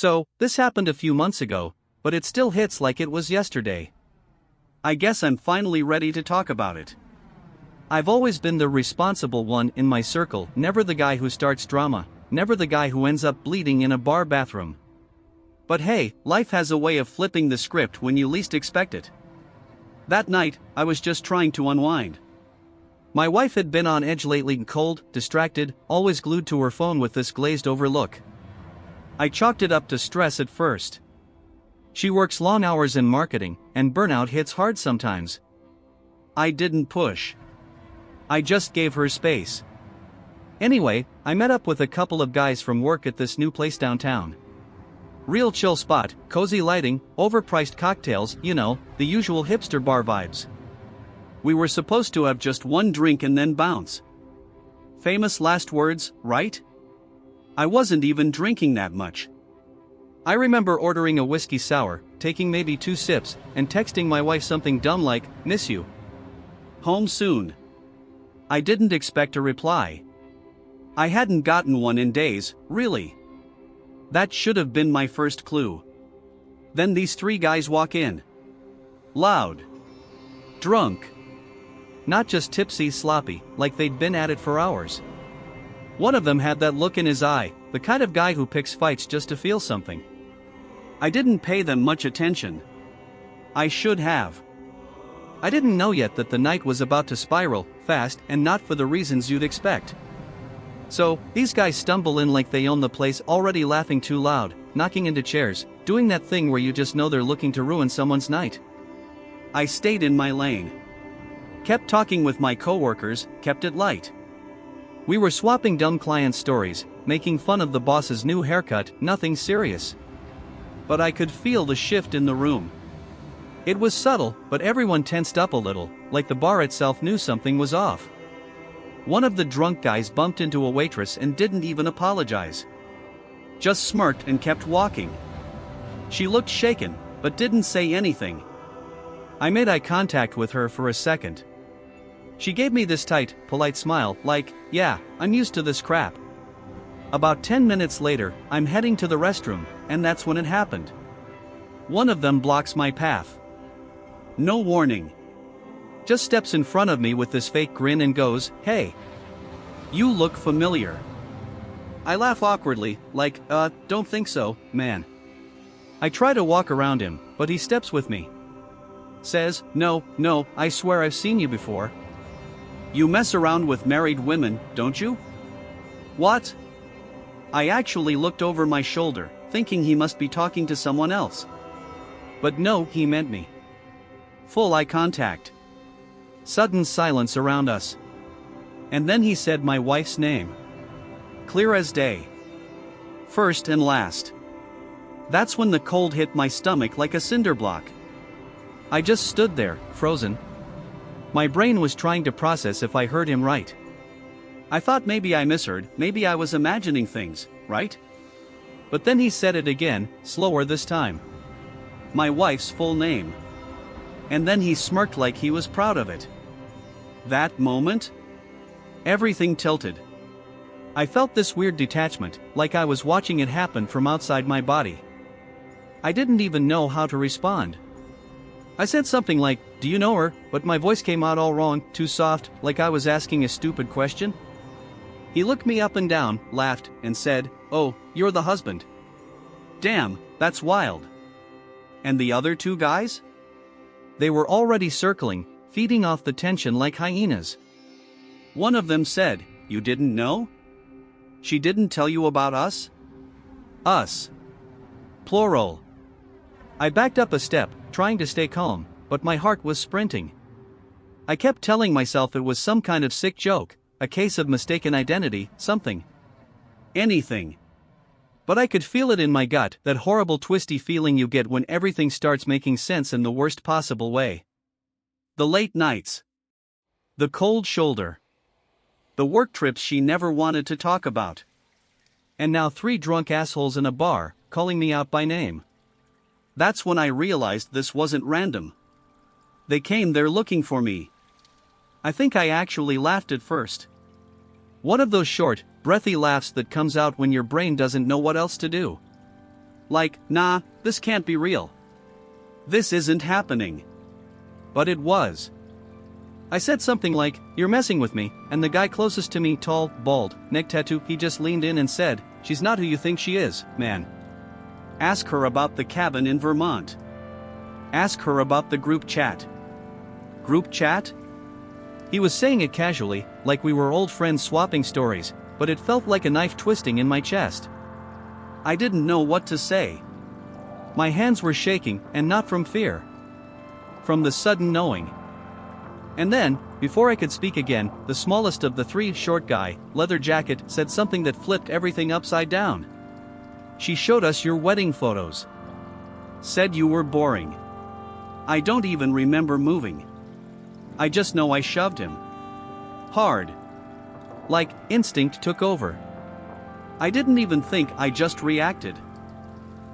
So, this happened a few months ago, but it still hits like it was yesterday. I guess I'm finally ready to talk about it. I've always been the responsible one in my circle, never the guy who starts drama, never the guy who ends up bleeding in a bar bathroom. But hey, life has a way of flipping the script when you least expect it. That night, I was just trying to unwind. My wife had been on edge lately, cold, distracted, always glued to her phone with this glazed over look. I chalked it up to stress at first. She works long hours in marketing, and burnout hits hard sometimes. I didn't push. I just gave her space. Anyway, I met up with a couple of guys from work at this new place downtown. Real chill spot, cozy lighting, overpriced cocktails, you know, the usual hipster bar vibes. We were supposed to have just one drink and then bounce. Famous last words, right? I wasn't even drinking that much. I remember ordering a whiskey sour, taking maybe 2 sips, and texting my wife something dumb like, "Miss you. Home soon." I didn't expect a reply. I hadn't gotten one in days, really. That should have been my first clue. Then these 3 guys walk in. Loud. Drunk. Not just tipsy, sloppy, like they'd been at it for hours. One of them had that look in his eye, the kind of guy who picks fights just to feel something. I didn't pay them much attention. I should have. I didn't know yet that the night was about to spiral, fast, and not for the reasons you'd expect. So, these guys stumble in like they own the place, already laughing too loud, knocking into chairs, doing that thing where you just know they're looking to ruin someone's night. I stayed in my lane. Kept talking with my coworkers, kept it light. We were swapping dumb client stories, making fun of the boss's new haircut, nothing serious. But I could feel the shift in the room. It was subtle, but everyone tensed up a little, like the bar itself knew something was off. One of the drunk guys bumped into a waitress and didn't even apologize. Just smirked and kept walking. She looked shaken, but didn't say anything. I made eye contact with her for a second. She gave me this tight, polite smile, like, "Yeah, I'm used to this crap." About 10 minutes later, I'm heading to the restroom, and that's when it happened. One of them blocks my path. No warning. Just steps in front of me with this fake grin and goes, "Hey. You look familiar." I laugh awkwardly, like, don't think so, man." I try to walk around him, but he steps with me. Says, No, I swear I've seen you before." "You mess around with married women, don't you?" "What?" I actually looked over my shoulder, thinking he must be talking to someone else. But no, he meant me. Full eye contact. Sudden silence around us. And then he said my wife's name. Clear as day. First and last. That's when the cold hit my stomach like a cinder block. I just stood there, frozen. My brain was trying to process if I heard him right. I thought maybe I misheard, maybe I was imagining things, right? But then he said it again, slower this time. My wife's full name. And then he smirked like he was proud of it. That moment? Everything tilted. I felt this weird detachment, like I was watching it happen from outside my body. I didn't even know how to respond. I said something like, "Do you know her?" but my voice came out all wrong, too soft, like I was asking a stupid question. He looked me up and down, laughed, and said, "Oh, you're the husband." Damn, that's wild. And the other 2 guys? They were already circling, feeding off the tension like hyenas. One of them said, "You didn't know? She didn't tell you about us?" Us. Plural. I backed up a step, trying to stay calm, but my heart was sprinting. I kept telling myself it was some kind of sick joke, a case of mistaken identity, something. Anything. But I could feel it in my gut, that horrible twisty feeling you get when everything starts making sense in the worst possible way. The late nights. The cold shoulder. The work trips she never wanted to talk about. And now 3 drunk assholes in a bar, calling me out by name. That's when I realized this wasn't random. They came there looking for me. I think I actually laughed at first. One of those short, breathy laughs that comes out when your brain doesn't know what else to do. Like, nah, this can't be real. This isn't happening. But it was. I said something like, "You're messing with me," and the guy closest to me, tall, bald, neck tattoo, he just leaned in and said, "She's not who you think she is, man. Ask her about the cabin in Vermont. Ask her about the group chat." Group chat? He was saying it casually, like we were old friends swapping stories, but it felt like a knife twisting in my chest. I didn't know what to say. My hands were shaking, and not from fear. From the sudden knowing. And then, before I could speak again, the smallest of the three, short guy, leather jacket, said something that flipped everything upside down. "She showed us your wedding photos. Said you were boring." I don't even remember moving. I just know I shoved him. Hard. Like, instinct took over. I didn't even think, I just reacted.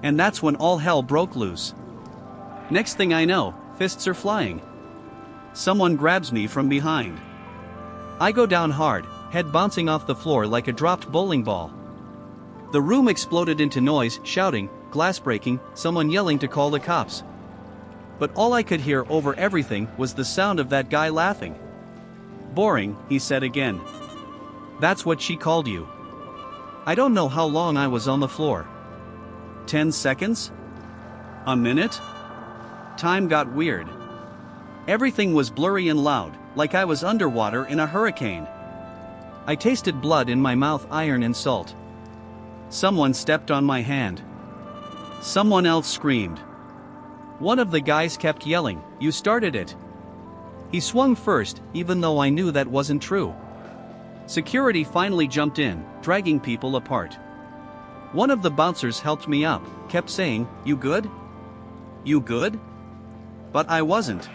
And that's when all hell broke loose. Next thing I know, fists are flying. Someone grabs me from behind. I go down hard, head bouncing off the floor like a dropped bowling ball. The room exploded into noise, shouting, glass breaking, someone yelling to call the cops. But all I could hear over everything was the sound of that guy laughing. "Boring," he said again. "That's what she called you." I don't know how long I was on the floor. 10 seconds? A minute? Time got weird. Everything was blurry and loud, like I was underwater in a hurricane. I tasted blood in my mouth, iron and salt. Someone stepped on my hand. Someone else screamed. One of the guys kept yelling, "You started it." He swung first, even though I knew that wasn't true. Security finally jumped in, dragging people apart. One of the bouncers helped me up, kept saying, "You good? You good?" But I wasn't.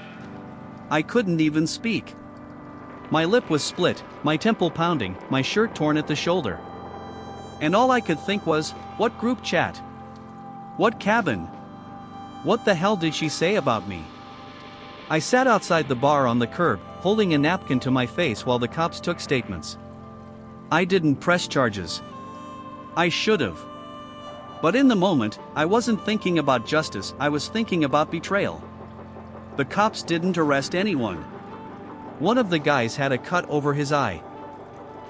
I couldn't even speak. My lip was split, my temple pounding, my shirt torn at the shoulder. And all I could think was, what group chat? What cabin? What the hell did she say about me? I sat outside the bar on the curb, holding a napkin to my face while the cops took statements. I didn't press charges. I should've. But in the moment, I wasn't thinking about justice, I was thinking about betrayal. The cops didn't arrest anyone. One of the guys had a cut over his eye.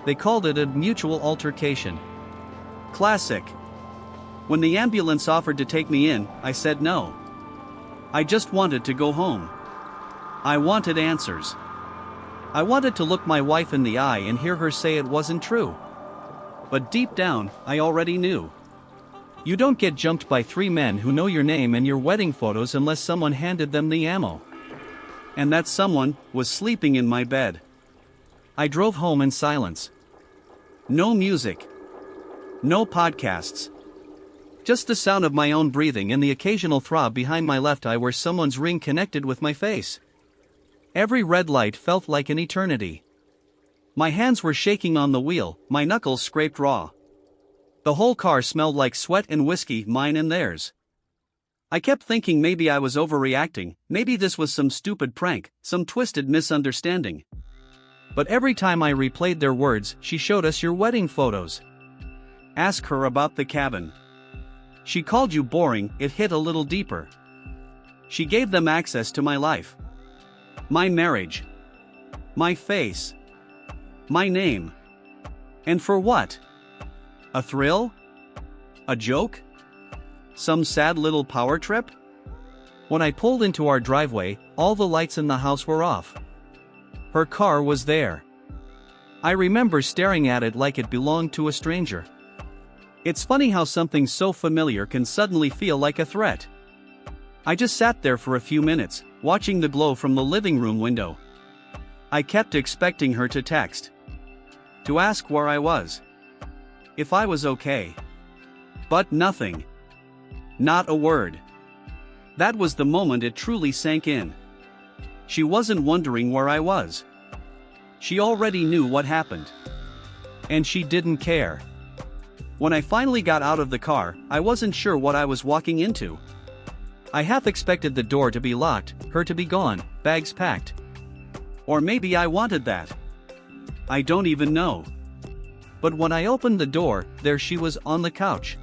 They called it a mutual altercation. Classic. When the ambulance offered to take me in, I said no. I just wanted to go home. I wanted answers. I wanted to look my wife in the eye and hear her say it wasn't true. But deep down, I already knew. You don't get jumped by 3 men who know your name and your wedding photos unless someone handed them the ammo. And that someone was sleeping in my bed. I drove home in silence. No music. No podcasts. Just the sound of my own breathing and the occasional throb behind my left eye where someone's ring connected with my face. Every red light felt like an eternity. My hands were shaking on the wheel, my knuckles scraped raw. The whole car smelled like sweat and whiskey, mine and theirs. I kept thinking maybe I was overreacting, maybe this was some stupid prank, some twisted misunderstanding. But every time I replayed their words, "She showed us your wedding photos. Ask her about the cabin. She called you boring," it hit a little deeper. She gave them access to my life. My marriage. My face. My name. And for what? A thrill? A joke? Some sad little power trip? When I pulled into our driveway, all the lights in the house were off. Her car was there. I remember staring at it like it belonged to a stranger. It's funny how something so familiar can suddenly feel like a threat. I just sat there for a few minutes, watching the glow from the living room window. I kept expecting her to text. To ask where I was. If I was okay. But nothing. Not a word. That was the moment it truly sank in. She wasn't wondering where I was. She already knew what happened. And she didn't care. When I finally got out of the car, I wasn't sure what I was walking into. I half expected the door to be locked, her to be gone, bags packed. Or maybe I wanted that. I don't even know. But when I opened the door, there she was on the couch.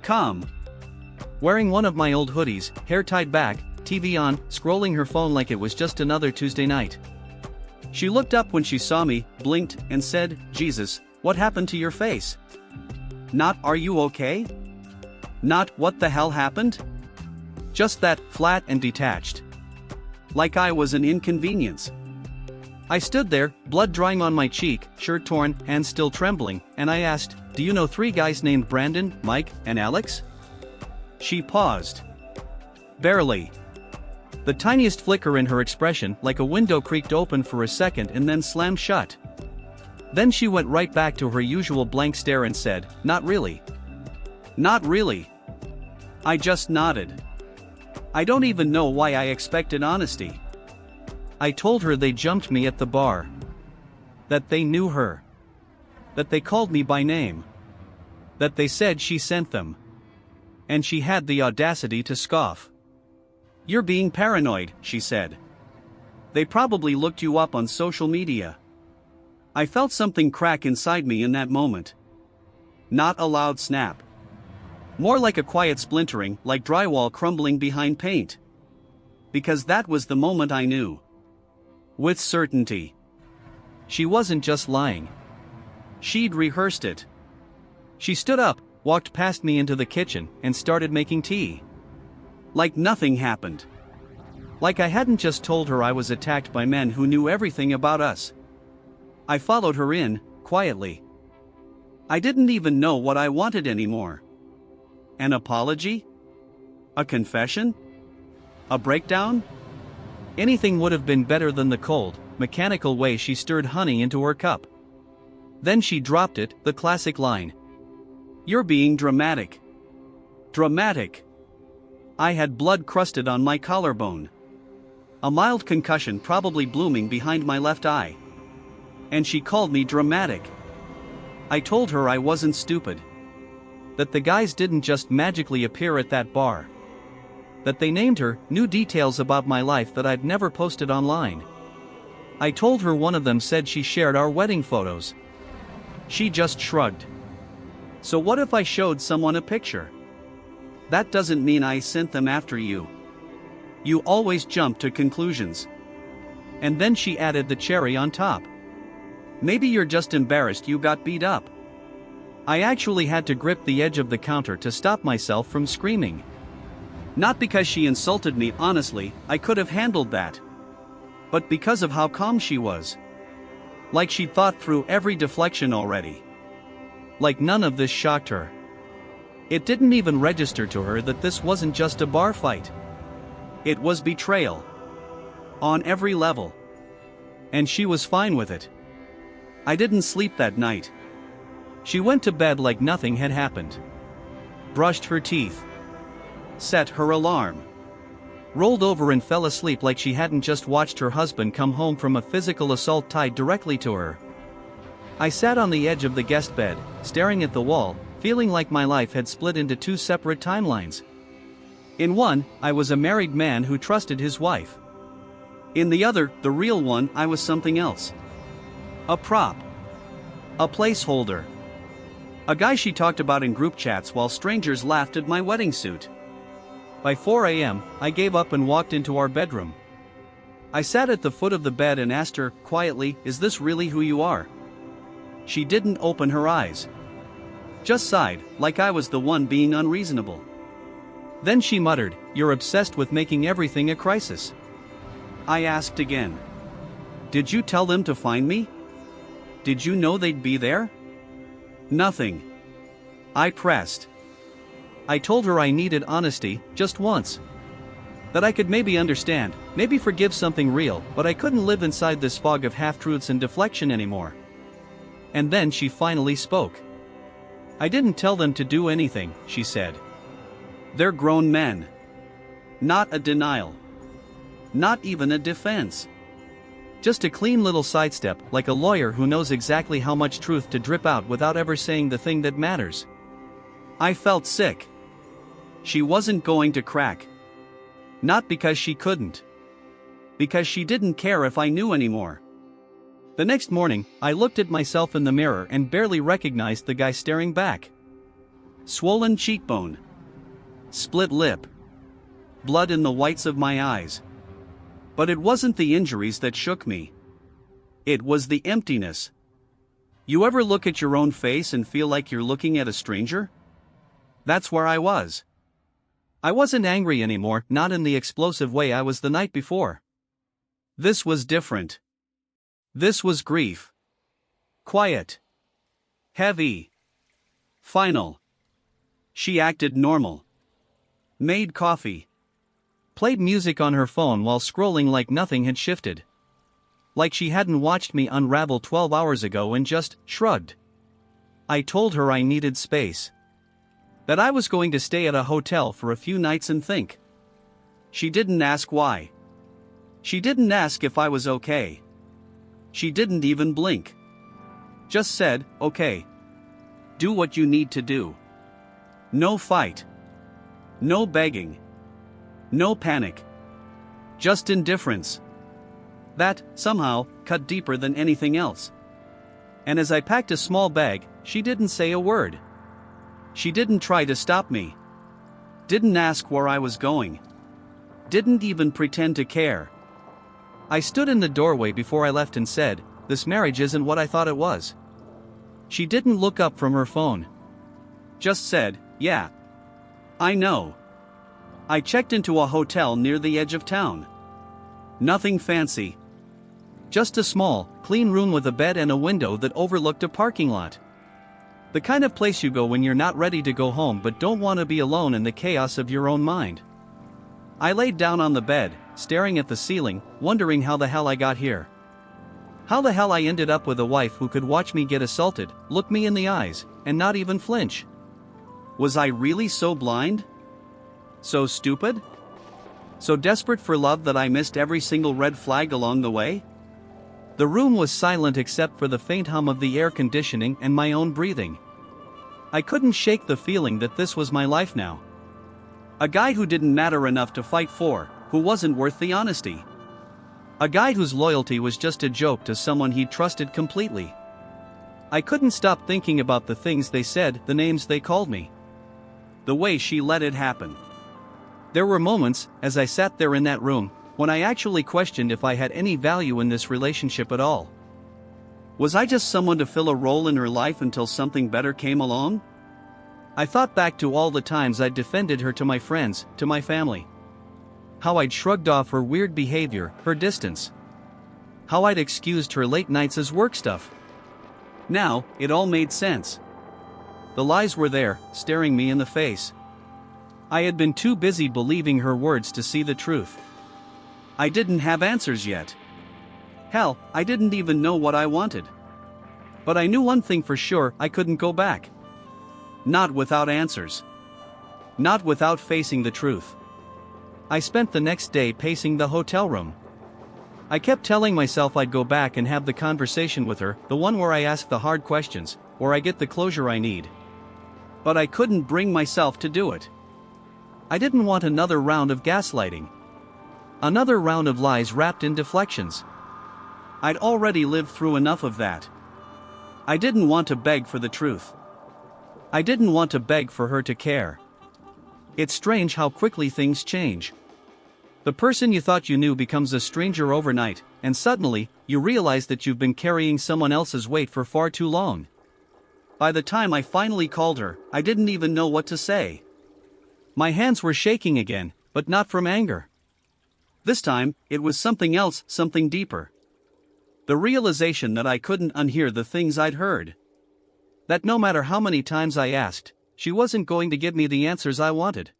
Calm. wearing one of my old hoodies, hair tied back, TV on, scrolling her phone like it was just another Tuesday night. She looked up when she saw me, blinked, and said, "Jesus, what happened to your face?" Not "Are you okay?" Not "What the hell happened?" Just that, flat and detached. Like I was an inconvenience. I stood there, blood drying on my cheek, shirt torn, hands still trembling, and I asked, "Do you know 3 guys named Brandon, Mike, and Alex?" She paused. Barely. The tiniest flicker in her expression, like a window creaked open for a second and then slammed shut. Then she went right back to her usual blank stare and said, "Not really." Not really. I just nodded. I don't even know why I expected honesty. I told her they jumped me at the bar. That they knew her. That they called me by name. That they said she sent them. And she had the audacity to scoff. "You're being paranoid," she said. "They probably looked you up on social media." I felt something crack inside me in that moment. Not a loud snap. More like a quiet splintering, like drywall crumbling behind paint. Because that was the moment I knew. With certainty. She wasn't just lying. She'd rehearsed it. She stood up, walked past me into the kitchen, and started making tea. Like nothing happened. Like I hadn't just told her I was attacked by men who knew everything about us. I followed her in, quietly. I didn't even know what I wanted anymore. An apology? A confession? A breakdown? Anything would have been better than the cold, mechanical way she stirred honey into her cup. Then she dropped it, the classic line. "You're being dramatic." Dramatic. I had blood crusted on my collarbone. A mild concussion probably blooming behind my left eye. And she called me dramatic. I told her I wasn't stupid. That the guys didn't just magically appear at that bar. That they named her, knew details about my life that I'd never posted online. I told her one of them said she shared our wedding photos. She just shrugged. "So what if I showed someone a picture?" "That doesn't mean I sent them after you. You always jump to conclusions." And then she added the cherry on top. "Maybe you're just embarrassed you got beat up." I actually had to grip the edge of the counter to stop myself from screaming. Not because she insulted me, honestly, I could have handled that. But because of how calm she was. Like she'd thought through every deflection already. Like none of this shocked her. It didn't even register to her that this wasn't just a bar fight. It was betrayal. On every level. And she was fine with it. I didn't sleep that night. She went to bed like nothing had happened. Brushed her teeth. Set her alarm. Rolled over and fell asleep like she hadn't just watched her husband come home from a physical assault tied directly to her. I sat on the edge of the guest bed, staring at the wall, feeling like my life had split into 2 separate timelines. In one, I was a married man who trusted his wife. In the other, the real one, I was something else. A prop. A placeholder. A guy she talked about in group chats while strangers laughed at my wedding suit. By 4 a.m., I gave up and walked into our bedroom. I sat at the foot of the bed and asked her, quietly, "Is this really who you are?" She didn't open her eyes. Just sighed, like I was the one being unreasonable. Then she muttered, "You're obsessed with making everything a crisis." I asked again. "Did you tell them to find me? Did you know they'd be there?" "Nothing." I pressed. I told her I needed honesty, just once. That I could maybe understand, maybe forgive something real, but I couldn't live inside this fog of half-truths and deflection anymore. And then she finally spoke. "I didn't tell them to do anything," she said. "They're grown men." Not a denial. Not even a defense. Just a clean little sidestep, like a lawyer who knows exactly how much truth to drip out without ever saying the thing that matters. I felt sick. She wasn't going to crack. Not because she couldn't. Because she didn't care if I knew anymore. The next morning, I looked at myself in the mirror and barely recognized the guy staring back. Swollen cheekbone. split lip, blood in the whites of my eyes. But it wasn't the injuries that shook me. It was the emptiness. You ever look at your own face and feel like you're looking at a stranger? That's where I was. I wasn't angry anymore, not in the explosive way I was the night before. This was different. This was grief. Quiet. Heavy. Final. She acted normal. Made coffee. Played music on her phone while scrolling like nothing had shifted. Like she hadn't watched me unravel 12 hours ago and just shrugged. I told her I needed space. That I was going to stay at a hotel for a few nights and think. She didn't ask why. She didn't ask if I was okay. She didn't even blink. Just said, okay. Do what you need to do. No fight. No begging. No panic. Just indifference. That, somehow, cut deeper than anything else. And as I packed a small bag, she didn't say a word. She didn't try to stop me. Didn't ask where I was going. Didn't even pretend to care. I stood in the doorway before I left and said, "This marriage isn't what I thought it was." She didn't look up from her phone. Just said, "Yeah. I know." I checked into a hotel near the edge of town. Nothing fancy. Just a small, clean room with a bed and a window that overlooked a parking lot. The kind of place you go when you're not ready to go home but don't want to be alone in the chaos of your own mind. I laid down on the bed, staring at the ceiling, wondering how the hell I got here. How the hell I ended up with a wife who could watch me get assaulted, look me in the eyes, and not even flinch. Was I really so blind? So stupid? So desperate for love that I missed every single red flag along the way? The room was silent except for the faint hum of the air conditioning and my own breathing. I couldn't shake the feeling that this was my life now. A guy who didn't matter enough to fight for, who wasn't worth the honesty. A guy whose loyalty was just a joke to someone he'd trusted completely. I couldn't stop thinking about the things they said, the names they called me. The way she let it happen. There were moments, as I sat there in that room, when I actually questioned if I had any value in this relationship at all. Was I just someone to fill a role in her life until something better came along? I thought back to all the times I'd defended her to my friends, to my family. How I'd shrugged off her weird behavior, her distance. How I'd excused her late nights as work stuff. Now, it all made sense. The lies were there, staring me in the face. I had been too busy believing her words to see the truth. I didn't have answers yet. Hell, I didn't even know what I wanted. But I knew one thing for sure, I couldn't go back. Not without answers. Not without facing the truth. I spent the next day pacing the hotel room. I kept telling myself I'd go back and have the conversation with her, the one where I ask the hard questions, where I get the closure I need. But I couldn't bring myself to do it. I didn't want another round of gaslighting. Another round of lies wrapped in deflections. I'd already lived through enough of that. I didn't want to beg for the truth. I didn't want to beg for her to care. It's strange how quickly things change. The person you thought you knew becomes a stranger overnight, and suddenly, you realize that you've been carrying someone else's weight for far too long. By the time I finally called her, I didn't even know what to say. My hands were shaking again, but not from anger. This time, it was something else, something deeper. The realization that I couldn't unhear the things I'd heard. That no matter how many times I asked, she wasn't going to give me the answers I wanted.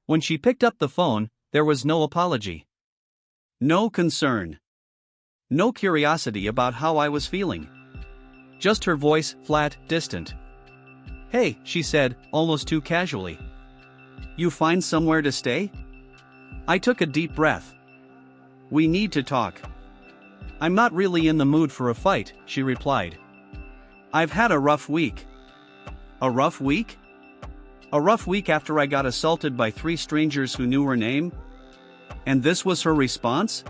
When she picked up the phone, there was no apology. No concern. No curiosity about how I was feeling. Just her voice, flat, distant. "Hey," she said, almost too casually. "You find somewhere to stay?" I took a deep breath. "We need to talk." "I'm not really in the mood for a fight," she replied. "I've had a rough week." A rough week? A rough week after I got assaulted by 3 strangers who knew her name? And this was her response?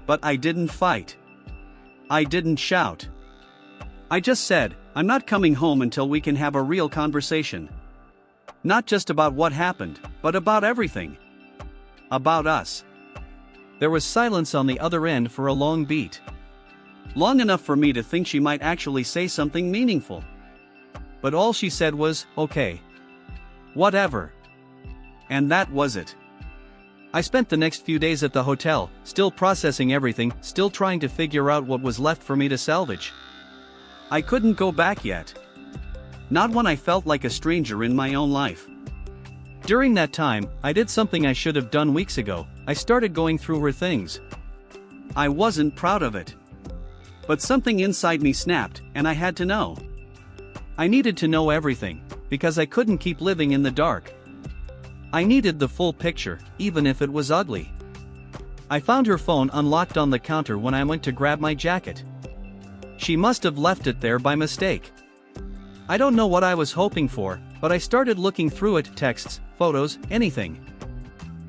But I didn't fight. I didn't shout. I just said, "I'm not coming home until we can have a real conversation." Not just about what happened, but about everything. About us. There was silence on the other end for a long beat. Long enough for me to think she might actually say something meaningful. But all she said was, "Okay. Whatever." And that was it. I spent the next few days at the hotel, still processing everything, still trying to figure out what was left for me to salvage. I couldn't go back yet. Not when I felt like a stranger in my own life. During that time, I did something I should have done weeks ago. I started going through her things. I wasn't proud of it. But something inside me snapped, and I had to know. I needed to know everything, because I couldn't keep living in the dark. I needed the full picture, even if it was ugly. I found her phone unlocked on the counter when I went to grab my jacket. She must have left it there by mistake. I don't know what I was hoping for, but I started looking through it, texts, photos, anything.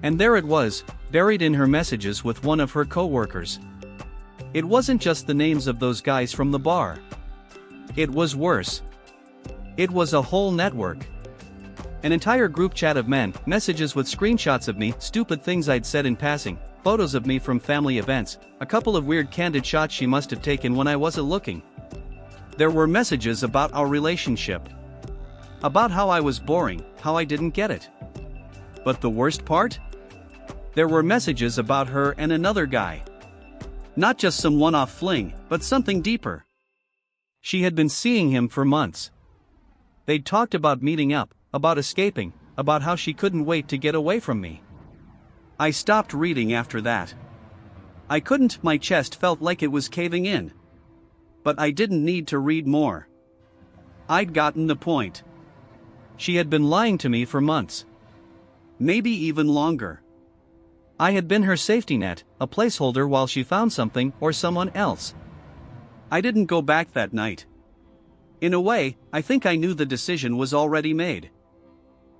And there it was, buried in her messages with one of her co-workers. It wasn't just the names of those guys from the bar. It was worse. It was a whole network. An entire group chat of men, messages with screenshots of me, stupid things I'd said in passing, photos of me from family events, a couple of weird candid shots she must have taken when I wasn't looking. There were messages about our relationship. About how I was boring, how I didn't get it. But the worst part? There were messages about her and another guy. Not just some one-off fling, but something deeper. She had been seeing him for months. They'd talked about meeting up, about escaping, about how she couldn't wait to get away from me. I stopped reading after that. I couldn't, my chest felt like it was caving in. But I didn't need to read more. I'd gotten the point. She had been lying to me for months. Maybe even longer. I had been her safety net, a placeholder while she found something or someone else. I didn't go back that night. In a way, I think I knew the decision was already made.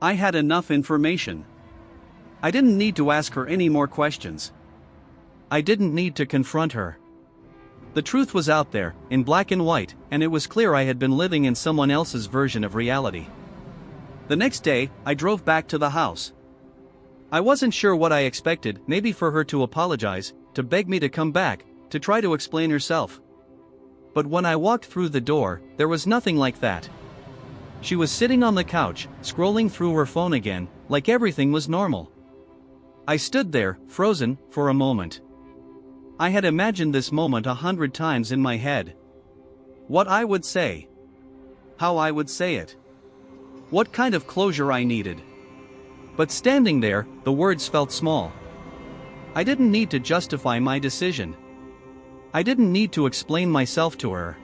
I had enough information. I didn't need to ask her any more questions. I didn't need to confront her. The truth was out there, in black and white, and it was clear I had been living in someone else's version of reality. The next day, I drove back to the house. I wasn't sure what I expected, maybe for her to apologize, to beg me to come back, to try to explain herself. But when I walked through the door, there was nothing like that. She was sitting on the couch, scrolling through her phone again, like everything was normal. I stood there, frozen, for a moment. I had imagined this moment 100 times in my head. What I would say. How I would say it. What kind of closure I needed. But standing there, the words felt small. I didn't need to justify my decision. I didn't need to explain myself to her.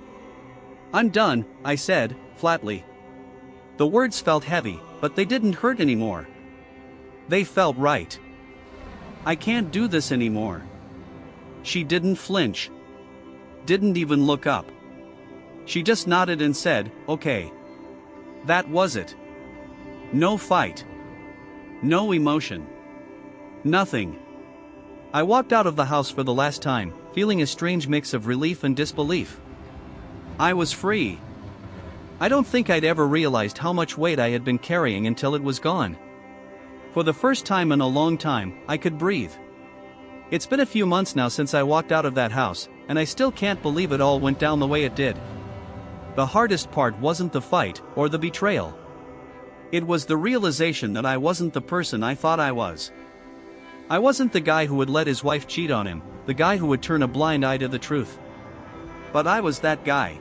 "I'm done," I said, flatly. The words felt heavy, but they didn't hurt anymore. They felt right. "I can't do this anymore." She didn't flinch. Didn't even look up. She just nodded and said, "Okay." That was it. No fight. No emotion. Nothing. I walked out of the house for the last time, feeling a strange mix of relief and disbelief. I was free. I don't think I'd ever realized how much weight I had been carrying until it was gone. For the first time in a long time, I could breathe. It's been a few months now since I walked out of that house, and I still can't believe it all went down the way it did. The hardest part wasn't the fight, or the betrayal. It was the realization that I wasn't the person I thought I was. I wasn't the guy who would let his wife cheat on him, the guy who would turn a blind eye to the truth. But I was that guy.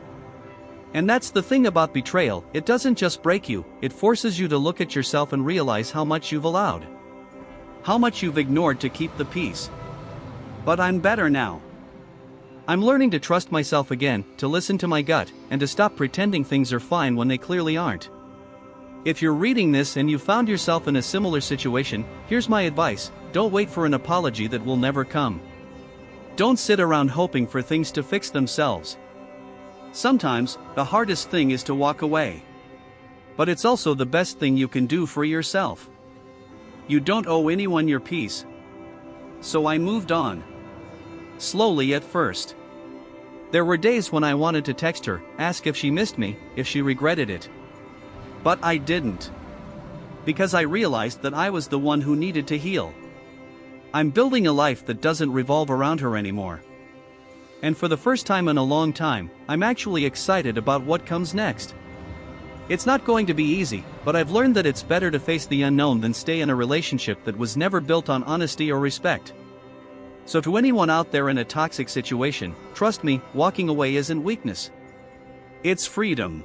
And that's the thing about betrayal, it doesn't just break you, it forces you to look at yourself and realize how much you've allowed. How much you've ignored to keep the peace. But I'm better now. I'm learning to trust myself again, to listen to my gut, and to stop pretending things are fine when they clearly aren't. If you're reading this and you found yourself in a similar situation, here's my advice: don't wait for an apology that will never come. Don't sit around hoping for things to fix themselves. Sometimes, the hardest thing is to walk away. But it's also the best thing you can do for yourself. You don't owe anyone your peace. So I moved on. Slowly at first. There were days when I wanted to text her, ask if she missed me, if she regretted it. But I didn't. Because I realized that I was the one who needed to heal. I'm building a life that doesn't revolve around her anymore. And for the first time in a long time, I'm actually excited about what comes next. It's not going to be easy, but I've learned that it's better to face the unknown than stay in a relationship that was never built on honesty or respect. So to anyone out there in a toxic situation, trust me, walking away isn't weakness. It's freedom.